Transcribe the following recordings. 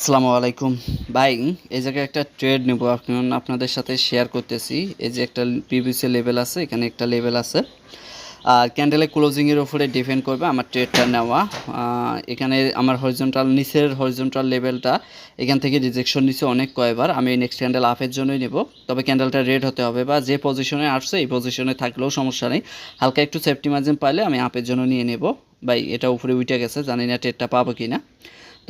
আসসালামু আলাইকুম ভাই। এই জায়গায় একটা ট্রেড নেব, এখন আপনাদের সাথে শেয়ার করতেছি। এই যে একটা পিভিসি লেভেল আছে, এখানে একটা লেভেল আছে, আর ক্যান্ডেলের ক্লোজিংয়ের উপরে ডিপেন্ড করবে আমার ট্রেডটা নেওয়া। এখানে আমার হরিজন্টাল নিচের হরিজন্টাল লেভেলটা এখান থেকে রিজেকশন নিচ্ছে অনেক কয়বার। আমি নেক্সট ক্যান্ডেল আপের জন্যই নেব, তবে ক্যান্ডেলটা রেড হতে হবে, বা যে পজিশনে আসছে এই পজিশনে থাকলেও সমস্যা নেই। হালকা একটু সেফটি মার্জিন পাইলে আমি আপের জন্য নিয়ে নেব। ভাই এটা উপরে উঠে গেছে, জানি না ট্রেডটা পাবো কি না।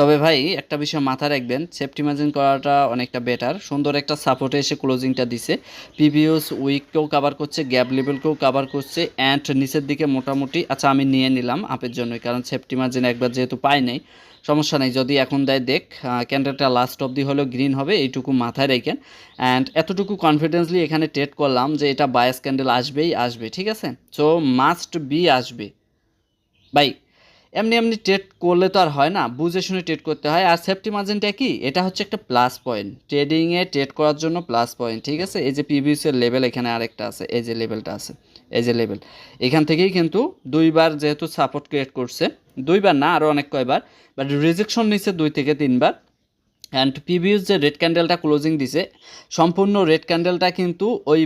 তবে ভাই একটা বিষয় মাথায় রাখবেন, সেফটি মার্জিন করাটা অনেকটা বেটার। সুন্দর একটা সাপোর্টে এসে ক্লোজিংটা দিছে, প্রিভিয়াস উইককেও কাভার করছে, গ্যাপ লেভেলকেও কাভার করছে, অ্যান্ড নিচের দিকে মোটামুটি আচ্ছা আমি নিয়ে নিলাম আপের জন্যই, কারণ সেফটি মার্জিন একবার যেহেতু পাই নাই সমস্যা নেই। যদি এখন দেয় দেখ, ক্যান্ডেলটা লাস্ট অবধি হলেও গ্রিন হবে, এইটুকু মাথায় রেখেন। অ্যান্ড এতটুকু কনফিডেন্সলি এখানে ট্রেড করলাম যে এটা বায়াস ক্যান্ডেল আসবেই আসবে, ঠিক আছে? সো মাস্ট বি আসবে ভাই। এমনি এমনি ট্রেড করলে তো আর হয় না, বুঝে শুনে ট্রেড করতে হয়। আর সেফটি মার্জিনটা কি, এটা হচ্ছে একটা প্লাস পয়েন্ট ট্রেডিংয়ে, ট্রেড করার জন্য প্লাস পয়েন্ট, ঠিক আছে? এই যে পিভিএসের লেভেল এখানে আরেকটা আছে, এই যে লেভেলটা আছে, এই যে লেভেল, এখান থেকেই কিন্তু দুইবার যেহেতু সাপোর্ট ক্রিয়েট করছে, দুইবার না আরও অনেক কয়বার, বাট রিজেকশন নিচ্ছে 2 থেকে 3বার। অ্যান্ড প্রিভিয়াস যে রেড ক্যান্ডেলটা ক্লোজিং দিছে, সম্পূর্ণ রেড ক্যান্ডেলটা কিন্তু ওই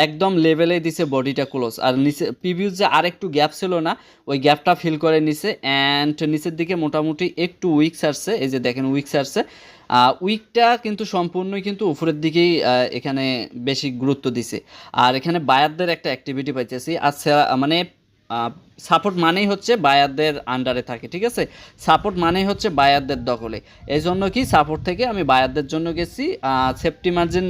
একদম লেভেলে দিছে বডিটা ক্লোজ, আর নিচে প্রিভিয়াস যে আর একটু গ্যাপ ছিল না, ওই গ্যাপটা ফিল করে নিছে। অ্যান্ড নিচের দিকে মোটামুটি একটু উইক সারছে, এই যে দেখেন উইক সারছে। উইকটা কিন্তু সম্পূর্ণই কিন্তু উপরের দিকেই এখানে বেশি গুরুত্ব দিছে। আর এখানে বায়ারদের একটা অ্যাক্টিভিটি পাইতেছি, আচ্ছা মানে সাপোর্ট মানেই হচ্ছে বায়ারদের আন্ডারে থাকে, ঠিক আছে? সাপোর্ট মানেই হচ্ছে বায়ারদের দখলে। এই জন্য কি সাপোর্ট থেকে আমি বায়ারদের জন্য গেছি, সেফটি মার্জিন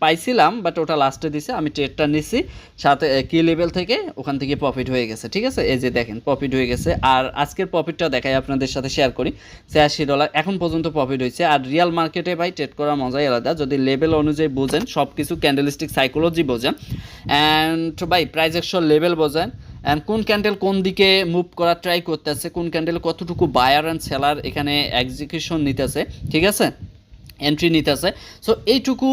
পাইছিলাম বাট ওটা লাস্টে দিছে, আমি ট্রেডটা নিছি সাথে কি লেভেল থেকে, ওখান থেকে প্রফিট হয়ে গেছে, ঠিক আছে? এই যে দেখেন প্রফিট হয়ে গেছে। আর আজকের প্রফিটটা দেখাই আপনাদের সাথে শেয়ার করি। $86 এখন পর্যন্ত প্রফিট হয়েছে। আর রিয়াল মার্কেটে ভাই ট্রেড করার মজাই আলাদা, যদি লেভেল অনুযায়ী বোঝেন, সব কিছু ক্যান্ডেলিস্টিক সাইকোলজি বোঝেন, অ্যান্ড ভাই প্রাইস অ্যাকশন লেভেল বোঝেন, অ্যান্ড কোন ক্যান্ডেল কোন দিকে মুভ করার ট্রাই করতেছে, কোন ক্যান্ডেল কতটুকু বায়ার অ্যান্ড সেলার এখানে এক্সিকিউশন নিতেছে, ঠিক আছে, এন্ট্রি নিতেছে। সো এইটুকু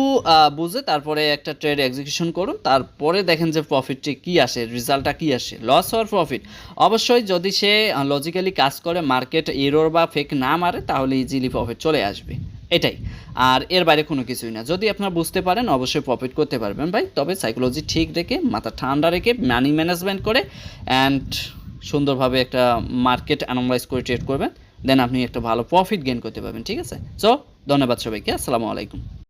বুঝে তারপরে একটা ট্রেড এক্সিকিউশন করুন, তারপরে দেখেন যে প্রফিটটি কী আসে, রেজাল্টটা কী আসে, লস হওয়ার প্রফিট। অবশ্যই যদি সে লজিক্যালি কাজ করে, মার্কেট এরর বা ফেক না মারে, তাহলে ইজিলি প্রফিট চলে আসবে, এটাই। আর এর বাইরে কোনো কিছুই না। যদি আপনারা বুঝতে পারেন অবশ্যই প্রফিট করতে পারবেন ভাই, তবে সাইকোলজি ঠিক রেখে, মাথা ঠান্ডা রেখে, মানি ম্যানেজমেন্ট করে, অ্যান্ড সুন্দরভাবে একটা মার্কেট অ্যানালাইজ করে ট্রেড করবেন, দেন আপনি একটা ভালো প্রফিট গেইন করতে পারবেন, ঠিক আছে? সো ধন্যবাদ সবাইকে, আসসালামু আলাইকুম।